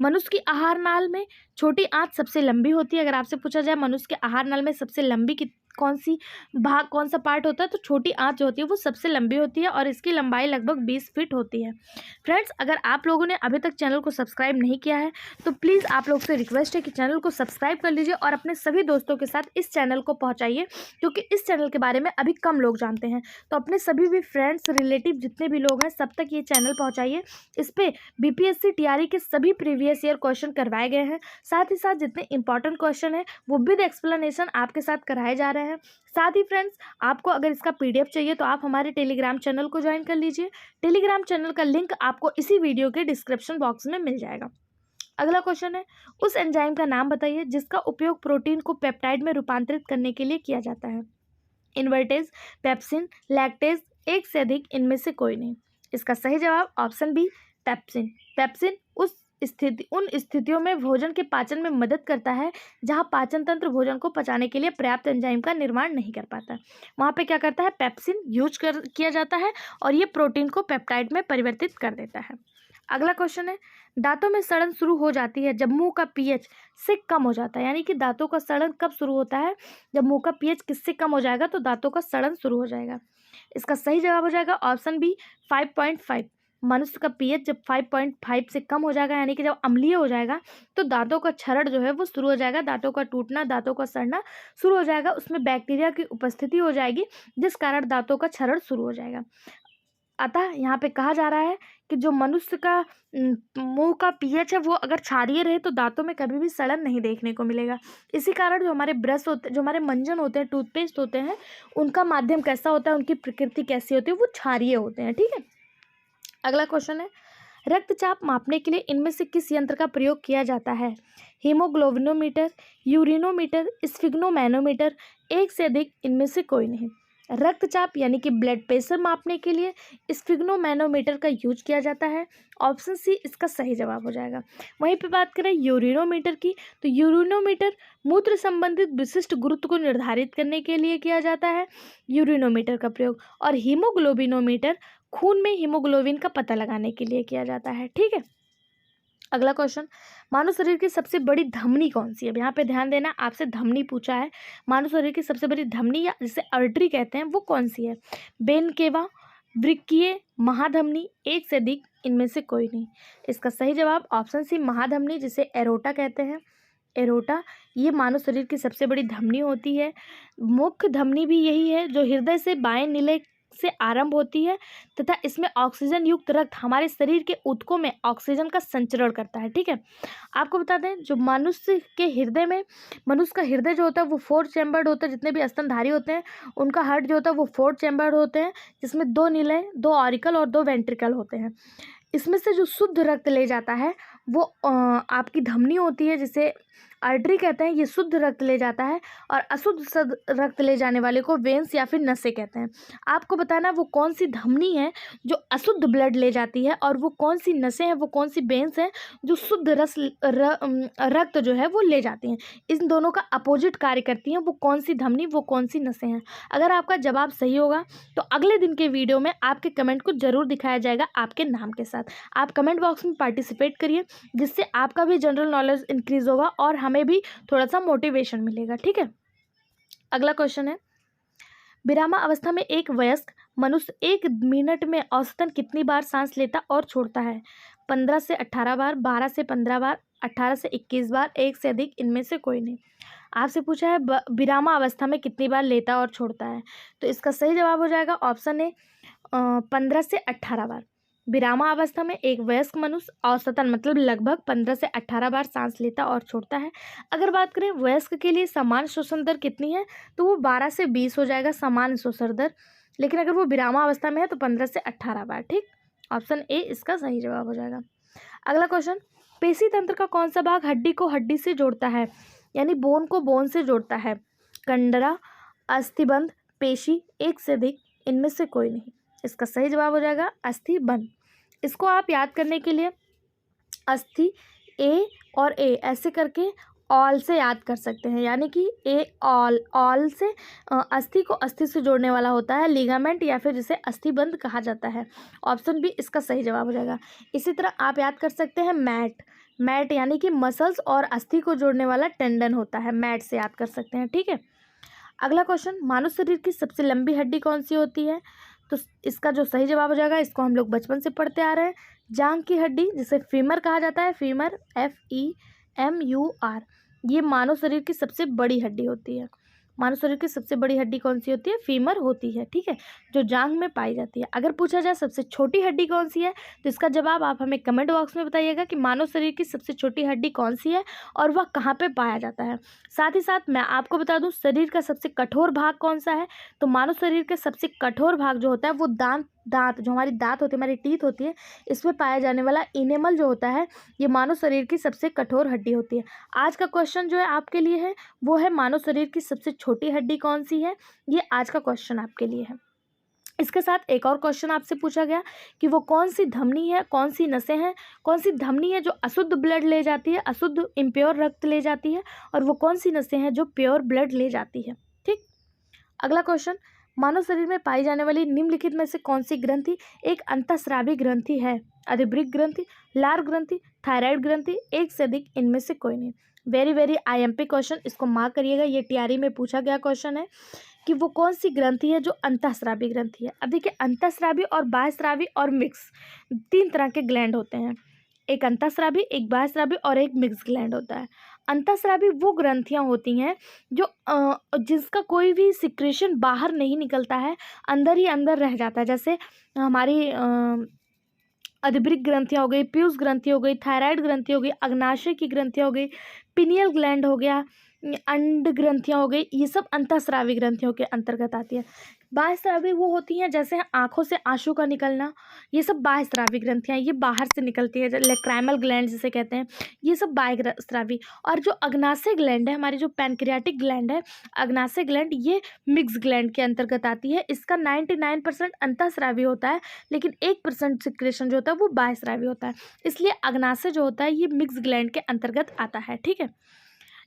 मनुष्य की आहार नाल में छोटी आंत सबसे लंबी होती है। अगर आपसे पूछा जाए मनुष्य के आहार नाल में सबसे लंबी कौन सा पार्ट होता है, तो छोटी आंत जो होती है वो सबसे लंबी होती है और इसकी लंबाई लगभग 20 फीट होती है। फ्रेंड्स, अगर आप लोगों ने अभी तक चैनल को सब्सक्राइब नहीं किया है तो प्लीज़ आप लोग से रिक्वेस्ट है कि चैनल को सब्सक्राइब कर लीजिए और अपने सभी दोस्तों के साथ इस चैनल को पहुँचाइए, क्योंकि इस चैनल के बारे में अभी कम लोग जानते हैं। तो अपने सभी भी फ्रेंड्स, रिलेटिव जितने भी लोग हैं सब तक ये चैनल पहुँचाइए। इस पर BPSC TRE के सभी प्रीवियस ईयर क्वेश्चन करवाए गए हैं, साथ ही साथ जितने इंपॉर्टेंट क्वेश्चन हैं वो विद एक्सप्लेनेशन आपके साथ कराए जा रहे हैं। साथ ही फ्रेंड्स, आपको अगर इसका PDF चाहिए तो आप हमारे टेलीग्राम चैनल को ज्वाइन कर लीजिए। टेलीग्राम चैनल का लिंक आपको इसी वीडियो के डिस्क्रिप्शन बॉक्स में मिल जाएगा। अगला क्वेश्चन है, उस एंजाइम का नाम बताइए जिसका उपयोग प्रोटीन को पेप्टाइड में रूपांतरित करने के लिए किया जाता है। इन्वर्टेज, पेप्सिन, लैक्टेज, एक से अधिक, इनमें से कोई नहीं। इसका सही जवाब ऑप्शन बी, पेप्सिन। पेप्सिन उन स्थितियों में भोजन के पाचन में मदद करता है जहां पाचन तंत्र भोजन को पचाने के लिए पर्याप्त एंजाइम का निर्माण नहीं कर पाता। वहां पे क्या करता है, पेप्सिन किया जाता है और ये प्रोटीन को पेप्टाइड में परिवर्तित कर देता है। अगला क्वेश्चन है, दांतों में सड़न शुरू हो जाती है जब मुंह का pH से कम हो जाता है। यानी कि दांतों का सड़न कब शुरू होता है, जब मुंह का pH किससे कम हो जाएगा तो दांतों का सड़न शुरू हो जाएगा। इसका सही जवाब हो जाएगा ऑप्शन बी, 5.5। मनुष्य का pH जब 5.5 से कम हो जाएगा, यानी कि जब अम्लीय हो जाएगा, तो दांतों का क्षरण जो है वो शुरू हो जाएगा, दांतों का टूटना, दांतों का सड़ना शुरू हो जाएगा। उसमें बैक्टीरिया की उपस्थिति हो जाएगी जिस कारण दांतों का क्षरण शुरू हो जाएगा। अतः यहाँ पे कहा जा रहा है कि जो मनुष्य का मुंह का pH है वो अगर क्षारीय रहे तो दांतों में कभी भी सड़न नहीं देखने को मिलेगा। इसी कारण जो हमारे ब्रश होते, जो हमारे मंजन होते हैं, टूथपेस्ट होते हैं, उनका माध्यम कैसा होता है, उनकी प्रकृति कैसी होती है, वो क्षारीय होते हैं। ठीक है। अगला क्वेश्चन है, रक्तचाप मापने के लिए इनमें से किस यंत्र का प्रयोग किया जाता है। हीमोग्लोबिनोमीटर, यूरिनोमीटर, स्फिग्नोमैनोमीटर, एक से अधिक, इनमें से कोई नहीं। रक्तचाप यानी कि ब्लड प्रेशर मापने के लिए स्फिग्नोमैनोमीटर का यूज किया जाता है। ऑप्शन सी इसका सही जवाब हो जाएगा। वहीं पे बात करें यूरिनोमीटर की, तो यूरिनोमीटर मूत्र संबंधित विशिष्ट गुरुत्व को निर्धारित करने के लिए किया जाता है यूरिनोमीटर का प्रयोग। और हीमोग्लोबिनोमीटर खून में हीमोग्लोबिन का पता लगाने के लिए किया जाता है। ठीक है। अगला क्वेश्चन, मानव शरीर की सबसे बड़ी धमनी कौन सी है। यहाँ पे ध्यान देना, आपसे धमनी पूछा है। मानव शरीर की सबसे बड़ी धमनी या जिसे आर्टरी कहते हैं वो कौन सी है। वेन केवा, वृक्कीय, महाधमनी, एक से अधिक, इनमें से कोई नहीं। इसका सही जवाब ऑप्शन सी, महाधमनी, जिसे एरोटा कहते हैं। एरोटा ये मानव शरीर की सबसे बड़ी धमनी होती है। मुख्य धमनी भी यही है जो हृदय से बाएं नीले से आरंभ होती है तथा इसमें ऑक्सीजन युक्त रक्त हमारे शरीर के ऊतकों में ऑक्सीजन का संचरण करता है। ठीक है। आपको बता दें, जो मनुष्य का हृदय जो होता है वो 4 चैम्बर्ड होता है। जितने भी स्तनधारी होते हैं उनका हार्ट जो होता है वो 4 चैम्बर्ड होते हैं, जिसमें 2 नीले, 2 ऑरिकल और 2 वेंट्रिकल होते हैं। इसमें से जो शुद्ध रक्त ले जाता है वो आपकी धमनी होती है, जिसे आर्टरी कहते हैं, ये शुद्ध रक्त ले जाता है। और अशुद्ध रक्त ले जाने वाले को वेन्स या फिर नसें कहते हैं। आपको बताना वो कौन सी धमनी है जो अशुद्ध ब्लड ले जाती है और वो कौन सी नसें हैं, वो कौन सी वेन्स हैं जो शुद्ध रक्त जो है वो ले जाती हैं। इन दोनों का अपोजिट कार्य करती हैं। वो कौन सी धमनी, वो कौन सी नसें हैं। अगर आपका जवाब सही होगा तो अगले दिन के वीडियो में आपके कमेंट को जरूर दिखाया जाएगा आपके नाम के साथ। आप कमेंट बॉक्स में पार्टिसिपेट करिए, जिससे आपका भी जनरल नॉलेज इंक्रीज होगा और हमें भी थोड़ा सा मोटिवेशन मिलेगा। ठीक है। अगला क्वेश्चन है, विरामा अवस्था में एक वयस्क मनुष्य 1 मिनट में औसतन कितनी बार सांस लेता और छोड़ता है। 15 से 18 बार, 12 से 15 बार, 18 से 21 बार, एक से अधिक, इनमें से कोई नहीं। आपसे पूछा है विरामा अवस्था में कितनी बार लेता और छोड़ता है, तो इसका सही जवाब हो जाएगा ऑप्शन ए, 15 से 18 बार। विरामा अवस्था में एक वयस्क मनुष्य औसतन मतलब लगभग 15 से 18 बार सांस लेता और छोड़ता है। अगर बात करें वयस्क के लिए सामान्य श्वसन दर कितनी है, तो वो 12 से 20 हो जाएगा सामान्य श्वसन दर। लेकिन अगर वो विरामा अवस्था में है तो 15 से 18 बार। ठीक, ऑप्शन ए इसका सही जवाब हो जाएगा। अगला क्वेश्चन, पेशी तंत्र का कौन सा भाग हड्डी को हड्डी से जोड़ता है, यानी बोन को बोन से जोड़ता है। कंडरा, अस्थिबंध, पेशी, एक से अधिक, इनमें से कोई नहीं। इसका सही जवाब हो जाएगा अस्थिबंध। इसको आप याद करने के लिए अस्थि ए और ए ऐसे करके ऑल से याद कर सकते हैं, यानी कि ए ऑल से अस्थि को अस्थि से जोड़ने वाला होता है लिगामेंट, या फिर जिसे अस्थिबंध कहा जाता है। ऑप्शन बी इसका सही जवाब हो जाएगा। इसी तरह आप याद कर सकते हैं मैट यानी कि मसल्स और अस्थि को जोड़ने वाला टेंडन होता है, मैट से याद कर सकते हैं। ठीक है। अगला क्वेश्चन, मानव शरीर की सबसे लंबी हड्डी कौन सी होती है? तो इसका जो सही जवाब हो जाएगा, इसको हम लोग बचपन से पढ़ते आ रहे हैं, जांघ की हड्डी, जिसे फीमर कहा जाता है, फीमर FEMUR, ये मानव शरीर की सबसे बड़ी हड्डी होती है। मानव शरीर की सबसे बड़ी हड्डी कौन सी होती है? फीमर होती है, ठीक है, जो जांघ में पाई जाती है। अगर पूछा जाए सबसे छोटी हड्डी कौन सी है, तो इसका जवाब आप हमें कमेंट बॉक्स में बताइएगा कि मानव शरीर की सबसे छोटी हड्डी कौन सी है और वह कहाँ पे पाया जाता है। साथ ही साथ मैं आपको बता दूं, शरीर का सबसे कठोर भाग कौन सा है? तो मानव शरीर के सबसे कठोर भाग जो होता है वो दांत जो हमारी दांत होती है, हमारी टीथ होती है, इसमें पाया जाने वाला इनेमल जो होता है, ये मानव शरीर की सबसे कठोर हड्डी होती है। आज का क्वेश्चन जो है आपके लिए है वो है, मानव शरीर की सबसे छोटी हड्डी कौन सी है? ये आज का क्वेश्चन आपके लिए है। इसके साथ एक और क्वेश्चन आपसे पूछा गया कि वो कौन सी धमनी है, कौन सी नसें हैं, कौन सी धमनी है जो अशुद्ध ब्लड ले जाती है, अशुद्ध इम्प्योर रक्त ले जाती है, और वो कौन सी नसें हैं जो प्योर ब्लड ले जाती है। ठीक, अगला क्वेश्चन, मानव शरीर में पाई जाने वाली निम्नलिखित में से कौन सी ग्रंथि एक अंतःस्रावी ग्रंथि है? अधिभृत ग्रंथि, लार ग्रंथि, थायराइड ग्रंथि, एक से अधिक इनमें से कोई नहीं। वेरी वेरी IMP क्वेश्चन, इसको मार्क करिएगा, ये TRE में पूछा गया क्वेश्चन है कि वो कौन सी ग्रंथि है जो अंतःस्रावी ग्रंथि है। अब देखिए, अंतःस्रावी और बाह्यस्रावी और मिक्स 3 तरह के ग्लैंड होते हैं, एक अंतःस्रावी, एक बाह्यस्रावी और एक मिक्स ग्लैंड होता है। अंतःस्रावी वो ग्रंथियां होती हैं जो जिसका कोई भी सिक्रेशन बाहर नहीं निकलता है, अंदर ही अंदर रह जाता है, जैसे हमारी अधिभृत ग्रंथियां हो गई, पीयूष ग्रंथि हो गई, थायराइड ग्रंथि हो गई, अग्नाशय की ग्रंथियां हो गई, पिनियल ग्लैंड हो गया, अंड ग्रंथियां हो गई, ये सब अंतःस्रावी ग्रंथियों के अंतर्गत आती है। बाह्यस्रावी वो होती हैं जैसे आंखों से आंसू का निकलना, ये सब बाह्यस्रावी ग्रंथियां, ये बाहर से निकलती है, लेक्राइमल ग्लैंड जिसे कहते हैं, ये सब बाह्यस्रावी। और जो अग्नाशय ग्लैंड है, हमारी जो पैनक्रियाटिक ग्लैंड है, अग्नाशय ग्लैंड, ये मिक्स ग्लैंड के अंतर्गत आती है। इसका 99% अंतःस्रावी होता है, लेकिन 1% सिक्रेशन जो होता है वो बाह्यस्रावी होता है, इसलिए अग्नाशय जो होता है ये मिक्स ग्लैंड के अंतर्गत आता है। ठीक है,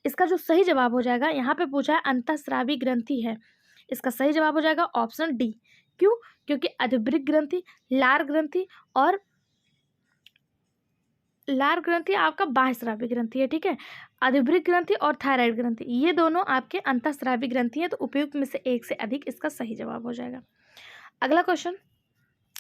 इसका जो सही जवाब हो जाएगा, यहाँ पे पूछा है अंतःस्रावी ग्रंथि है, इसका सही जवाब हो जाएगा ऑप्शन डी। क्यों? क्योंकि अधिभृत ग्रंथि, लार ग्रंथि और लार ग्रंथि आपका बाह्यस्रावी ग्रंथि है। ठीक है, अधिभृत ग्रंथि और थायराइड ग्रंथि ये दोनों आपके अंतःस्रावी ग्रंथि हैं, तो उपयुक्त में से एक से अधिक इसका सही जवाब हो जाएगा। अगला क्वेश्चन,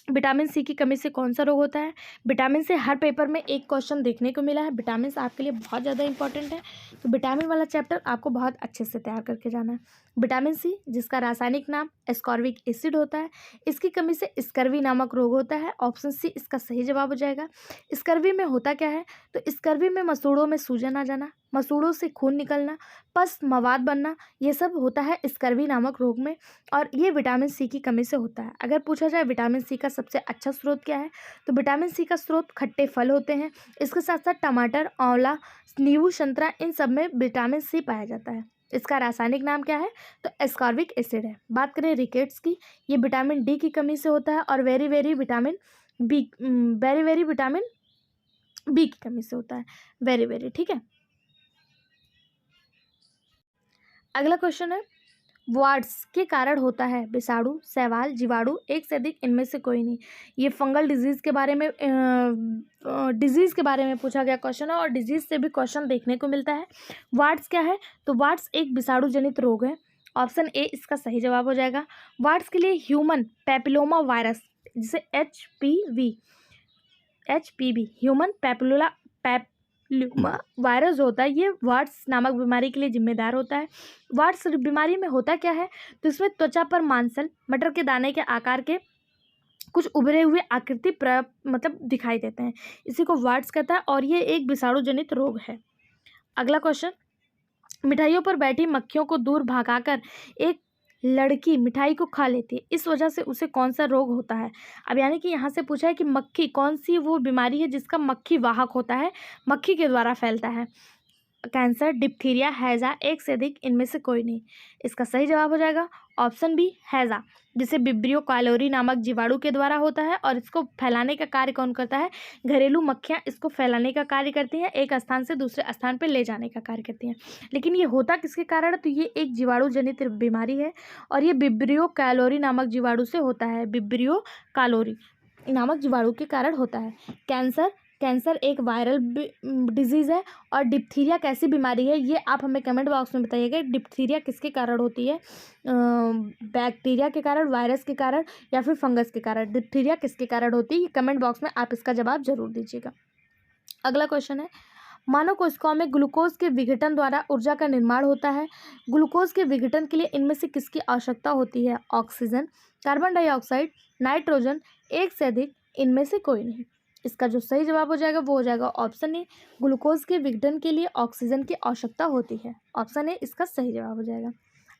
विटामिन सी की कमी से कौन सा रोग होता है? विटामिन से हर पेपर में एक क्वेश्चन देखने को मिला है, विटामिन आपके लिए बहुत ज़्यादा इंपॉर्टेंट है, तो विटामिन वाला चैप्टर आपको बहुत अच्छे से तैयार करके जाना है। विटामिन सी, जिसका रासायनिक नाम एस्कॉर्बिक एसिड होता है, इसकी कमी से स्कर्वी नामक रोग होता है। ऑप्शन सी इसका सही जवाब हो जाएगा। स्कर्वी में होता क्या है? तो स्कर्वी में मसूड़ों में सूजन आ जाना, मसूड़ों से खून निकलना, पस मवाद बनना, ये सब होता है स्कर्वी नामक रोग में, और ये विटामिन सी की कमी से होता है। अगर पूछा जाए विटामिन सी का सबसे अच्छा स्रोत क्या है, तो विटामिन सी का स्रोत खट्टे फल होते हैं, इसके साथ साथ टमाटर, आंवला, नींबू, संतरा, इन सब में विटामिन सी पाया जाता है। इसका रासायनिक नाम क्या है? तो एस्कॉर्बिक एसिड है। बात करें रिकेट्स की, ये विटामिन डी की कमी से होता है, और वेरी वेरी विटामिन बी की कमी से होता है, वेरी वेरी। ठीक है, अगला क्वेश्चन है, वार्ड्स के कारण होता है विषाणु, शैवाल, जीवाणु, एक से अधिक इनमें से कोई नहीं। ये फंगल डिजीज़ के बारे में पूछा गया क्वेश्चन है, और डिजीज़ से भी क्वेश्चन देखने को मिलता है। वार्ड्स क्या है? तो वार्ड्स एक विषाणु जनित रोग है। ऑप्शन ए इसका सही जवाब हो जाएगा। वार्ड्स के लिए ह्यूमन पैपिलोमा वायरस, जिसे HPV ह्यूमन पैपिलोमा वायरस जो होता है, ये वार्ड्स नामक बीमारी के लिए जिम्मेदार होता है। वार्ड्स बीमारी में होता क्या है? तो इसमें त्वचा पर मांसल, मटर के दाने के आकार के कुछ उभरे हुए आकृति मतलब दिखाई देते हैं, इसी को वार्ड्स कहता है, और ये एक विषाणु जनित रोग है। अगला क्वेश्चन, मिठाइयों पर बैठी मक्खियों को दूर भगाकर एक लड़की मिठाई को खा लेती है, इस वजह से उसे कौन सा रोग होता है? अब यानी कि यहाँ से पूछा है कि मक्खी कौन सी वो बीमारी है जिसका मक्खी वाहक होता है, मक्खी के द्वारा फैलता है। कैंसर, डिप्थीरिया, हैजा, एक से अधिक इनमें से कोई नहीं। इसका सही जवाब हो जाएगा ऑप्शन बी, हैजा, जिसे विब्रियो कैलोरी नामक जीवाणु के द्वारा होता है, और इसको फैलाने का कार्य कौन करता है? घरेलू मक्खियाँ इसको फैलाने का कार्य करती हैं, एक स्थान से दूसरे स्थान पर ले जाने का कार्य करती हैं। लेकिन ये होता किसके कारण है? तो ये एक जीवाणु जनित बीमारी है, और ये विब्रियो कैलोरी नामक जीवाणु से होता है, विब्रियो कैलोरी नामक जीवाणु के कारण होता है। कैंसर, कैंसर एक वायरल डिजीज़ है और डिप्थीरिया कैसी बीमारी है, ये आप हमें कमेंट बॉक्स में बताइएगा। डिप्थीरिया किसके कारण होती है, बैक्टीरिया के कारण, वायरस के कारण या फिर फंगस के कारण? डिप्थीरिया किसके कारण होती है, ये कमेंट बॉक्स में आप इसका जवाब जरूर दीजिएगा। अगला क्वेश्चन है, मानव कोशिकाओं में ग्लूकोज के विघटन द्वारा ऊर्जा का निर्माण होता है। ग्लूकोज के विघटन के लिए इनमें से किसकी आवश्यकता होती है? ऑक्सीजन, कार्बन डाइऑक्साइड, नाइट्रोजन, एक से अधिक, इनमें से कोई नहीं। इसका जो सही जवाब हो जाएगा वो हो जाएगा ऑप्शन ए, ग्लूकोज के विघटन के लिए ऑक्सीजन की आवश्यकता होती है। ऑप्शन ए इसका सही जवाब हो जाएगा।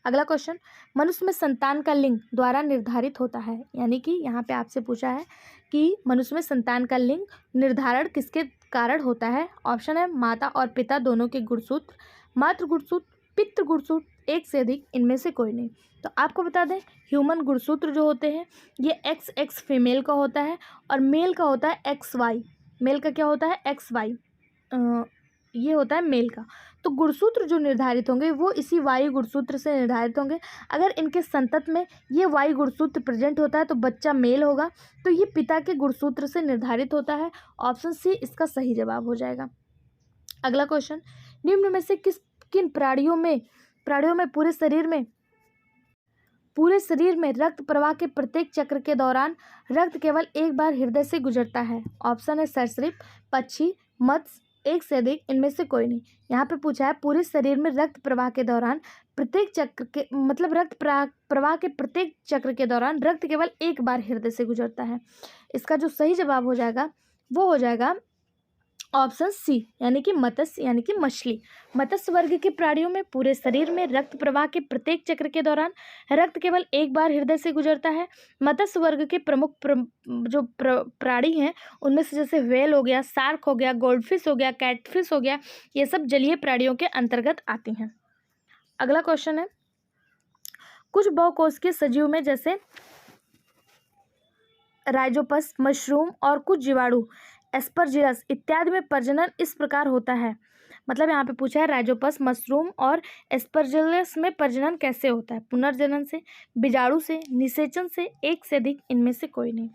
अगला क्वेश्चन, मनुष्य में संतान का लिंग द्वारा निर्धारित होता है, यानी कि यहाँ पे आपसे पूछा है कि मनुष्य में संतान का लिंग निर्धारण किसके कारण होता है? ऑप्शन है माता और पिता दोनों के गुणसूत्र, मातृ गुणसूत्र, पितृ गुणसूत्र, एक से अधिक, इनमें से कोई नहीं। तो आपको बता दें, ह्यूमन गुणसूत्र जो होते हैं ये XX फीमेल का होता है और मेल का होता है XY। मेल का क्या होता है? XY, ये होता है मेल का। तो गुणसूत्र जो निर्धारित होंगे वो इसी वाई गुणसूत्र से निर्धारित होंगे। अगर इनके संतत में ये वाई गुणसूत्र प्रेजेंट होता है तो बच्चा मेल होगा, तो ये पिता के गुणसूत्र से निर्धारित होता है। ऑप्शन सी इसका सही जवाब हो जाएगा। अगला क्वेश्चन, निम्न में से किन प्राणियों में पूरे शरीर में रक्त प्रवाह के प्रत्येक चक्र के दौरान रक्त केवल एक बार हृदय से गुजरता है? ऑप्शन है सरीसृप, पक्षी, मत्स्य, एक से अधिक, इनमें से कोई नहीं। यहाँ पे पूछा है पूरे शरीर में रक्त प्रवाह के दौरान प्रत्येक चक्र के मतलब रक्त प्रवाह के प्रत्येक चक्र के दौरान रक्त केवल एक बार हृदय से गुजरता है। इसका जो सही जवाब हो जाएगा वो हो जाएगा ऑप्शन सी, यानी कि मत्स्य, यानी कि मछली। मत्स्य वर्ग के प्राणियों में पूरे शरीर में रक्त प्रवाह के प्रत्येक चक्र के दौरान रक्त केवल एक बार हृदय से गुजरता है। मत्स्य वर्ग के प्रमुख जो प्राणी हैं उनमें से जैसे व्हेल हो गया, शार्क हो गया, गोल्डफिश हो गया, कैटफिश हो गया, ये सब जलीय प्राणियों के अंतर्गत आती हैं। अगला क्वेश्चन है, कुछ बहुकोशिकीय सजीव में जैसे राइजोपस, मशरूम और कुछ जीवाणु एस्परजिलस इत्यादि में प्रजनन इस प्रकार होता है। मतलब यहाँ पे पूछा है राइजोपस, मशरूम और एस्परजिलस में प्रजनन कैसे होता है? पुनर्जनन से, बीजाणु से, निषेचन से, एक से अधिक, इनमें से कोई नहीं।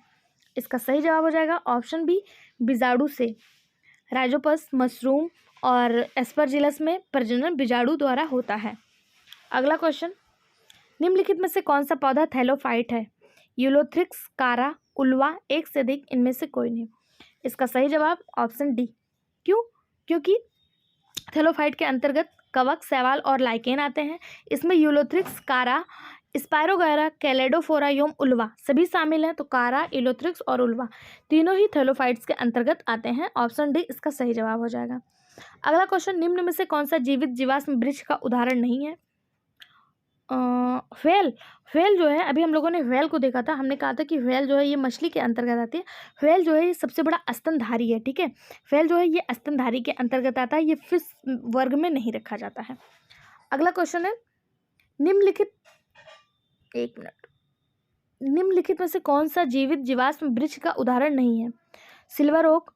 इसका सही जवाब हो जाएगा ऑप्शन बी, बीजाणु से। राइजोपस, मशरूम और एस्परजिलस में प्रजनन बीजाणु द्वारा होता है। अगला क्वेश्चन, निम्नलिखित में से कौन सा पौधा थैलोफाइट है? यूलोथ्रिक्स, कारा, उल्वा, एक से अधिक, इनमें से कोई नहीं। इसका सही जवाब ऑप्शन डी। क्यों? क्योंकि थैलोफाइट के अंतर्गत कवक, शैवाल और लाइकेन आते हैं। इसमें यूलोथ्रिक्स, कारा, स्पायरोगायरा, कैलेडोफोरा एवं उल्वा सभी शामिल हैं। तो कारा, यूलोथ्रिक्स और उल्वा तीनों ही थैलोफाइट्स के अंतर्गत आते हैं। ऑप्शन डी इसका सही जवाब हो जाएगा। अगला क्वेश्चन, निम्न में से कौन सा जीवित जीवाश्म वृक्ष का उदाहरण नहीं है? व्हेल जो है, अभी हम लोगों ने व्हेल को देखा था, हमने कहा था कि व्हेल जो है ये मछली के अंतर्गत आती है। व्हेल जो है ये सबसे बड़ा स्तनधारी है, ठीक है। व्हेल जो है ये स्तनधारी के अंतर्गत आता है, ये फिश वर्ग में नहीं रखा जाता है। अगला क्वेश्चन है, निम्नलिखित में से कौन सा जीवित जीवाश्म वृक्ष का उदाहरण नहीं है? सिल्वर ओक,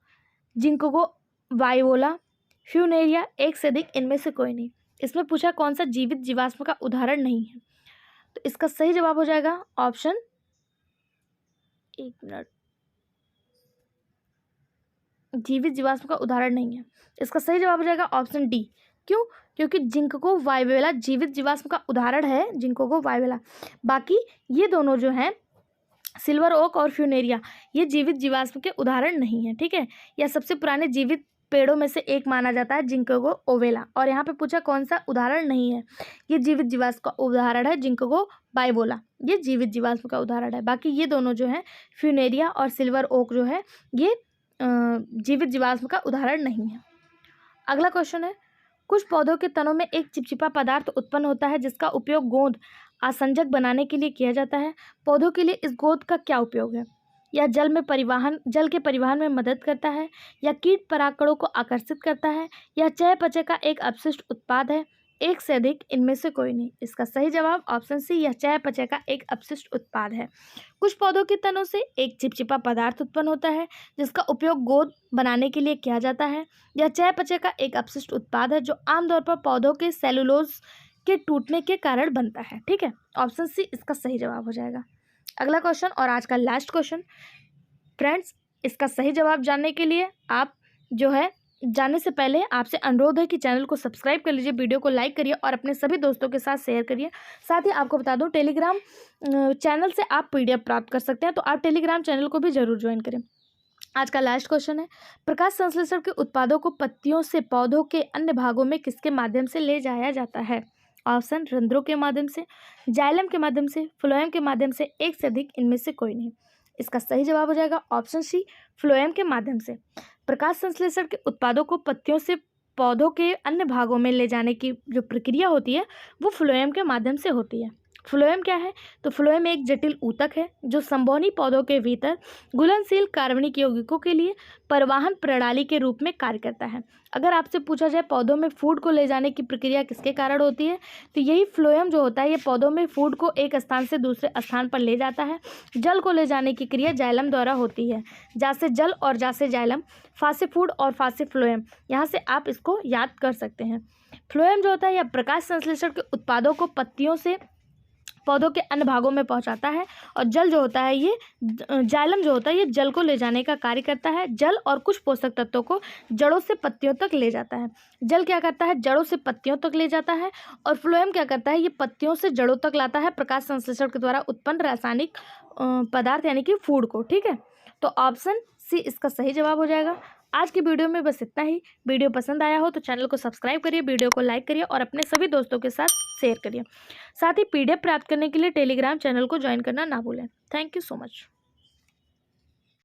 जिंकोगो वाइवोला, फ्यूनेरिया, एक से अधिक, इनमें से कोई नहीं। इसमें पूछा कौन सा जीवित जीवाश्म का उदाहरण नहीं है, तो इसका सही जवाब हो जाएगा ऑप्शन, जीवित जीवाश्म का उदाहरण नहीं है, इसका सही जवाब हो जाएगा ऑप्शन डी। क्यों? क्योंकि जिंकोगो वाइवोला जीवित जीवाश्म का उदाहरण है, जिंकोगो वाइवोला। बाकी ये दोनों जो हैं सिल्वर ओक और फ्यूनेरिया ये जीवित जीवाश्म के उदाहरण नहीं है, ठीक है। यह सबसे पुराने जीवित पेड़ों में से एक माना जाता है, जिंकोगो ओवेला। और यहाँ पे पूछा कौन सा उदाहरण नहीं है, ये जीवित जीवाश्म का उदाहरण है जिंकोगो बाइवोला, ये जीवित जीवाश्म का उदाहरण है। बाकी ये दोनों जो है फ्यूनेरिया और सिल्वर ओक जो है ये जीवित जीवाश्म का उदाहरण नहीं है। अगला क्वेश्चन है, कुछ पौधों के तनों में एक चिपचिपा पदार्थ उत्पन्न होता है जिसका उपयोग गोंद आसंजक बनाने के लिए किया जाता है। पौधों के लिए इस गोंद का क्या उपयोग है? यह जल के परिवहन में मदद करता है, या कीट परागकणों को आकर्षित करता है, या चयापचय का एक अपशिष्ट उत्पाद है, एक से अधिक, इनमें से कोई नहीं। इसका सही जवाब ऑप्शन सी, यह चयापचय का एक अपशिष्ट उत्पाद है। कुछ पौधों के तनों से एक चिपचिपा पदार्थ उत्पन्न होता है जिसका उपयोग गोंद बनाने के लिए किया जाता है। यह चयापचय का एक अपशिष्ट उत्पाद है जो आमतौर पर पौधों के सेलुलोज के टूटने के कारण बनता है, ठीक है। ऑप्शन सी इसका सही जवाब हो जाएगा। अगला क्वेश्चन और आज का लास्ट क्वेश्चन फ्रेंड्स, इसका सही जवाब जानने के लिए आप जो है जाने से पहले आपसे अनुरोध है कि चैनल को सब्सक्राइब कर लीजिए, वीडियो को लाइक करिए और अपने सभी दोस्तों के साथ शेयर करिए। साथ ही आपको बता दूं, टेलीग्राम चैनल से आप PDF प्राप्त कर सकते हैं, तो आप टेलीग्राम चैनल को भी जरूर ज्वाइन करें। आज का लास्ट क्वेश्चन है, प्रकाश संश्लेषण के उत्पादों को पत्तियों से पौधों के अन्य भागों में किसके माध्यम से ले जाया जाता है? ऑप्शन, रंध्रों के माध्यम से, जाइलम के माध्यम से, फ्लोएम के माध्यम से, एक से अधिक, इनमें से कोई नहीं। इसका सही जवाब हो जाएगा ऑप्शन सी, फ्लोएम के माध्यम से। प्रकाश संश्लेषण के उत्पादों को पत्तियों से पौधों के अन्य भागों में ले जाने की जो प्रक्रिया होती है वो फ्लोएम के माध्यम से होती है। फ्लोएम क्या है? तो फ्लोएम एक जटिल ऊतक है जो संभोगी पौधों के भीतर घुलनशील कार्बनिक यौगिकों के लिए परिवहन प्रणाली के रूप में कार्य करता है। अगर आपसे पूछा जाए पौधों में फूड को ले जाने की प्रक्रिया किसके कारण होती है, तो यही फ्लोएम जो होता है ये पौधों में फूड को एक स्थान से दूसरे स्थान पर ले जाता है। जल को ले जाने की क्रिया जाइलम द्वारा होती है। जा से जल और जा से जाइलम, फा से फूड और फा से फ्लोएम, यहाँ से आप इसको याद कर सकते हैं। फ्लोएम जो होता है यह प्रकाश संश्लेषण के उत्पादों को पत्तियों से पौधों के अन्य भागों में पहुंचाता है, और जल जो होता है ये जाइलम जो होता है ये जल को ले जाने का कार्य करता है। जल और कुछ पोषक तत्वों को जड़ों से पत्तियों तक ले जाता है। जल क्या करता है? जड़ों से पत्तियों तक ले जाता है, और फ्लोएम क्या करता है? ये पत्तियों से जड़ों तक लाता है प्रकाश संश्लेषण के द्वारा उत्पन्न रासायनिक पदार्थ यानी कि फूड को। ठीक है, तो ऑप्शन सी इसका सही जवाब हो जाएगा। आज की वीडियो में बस इतना ही। वीडियो पसंद आया हो तो चैनल को सब्सक्राइब करिए, वीडियो को लाइक करिए और अपने सभी दोस्तों के साथ शेयर करिए। साथ ही PDF प्राप्त करने के लिए टेलीग्राम चैनल को ज्वाइन करना ना भूलें। Thank you so much.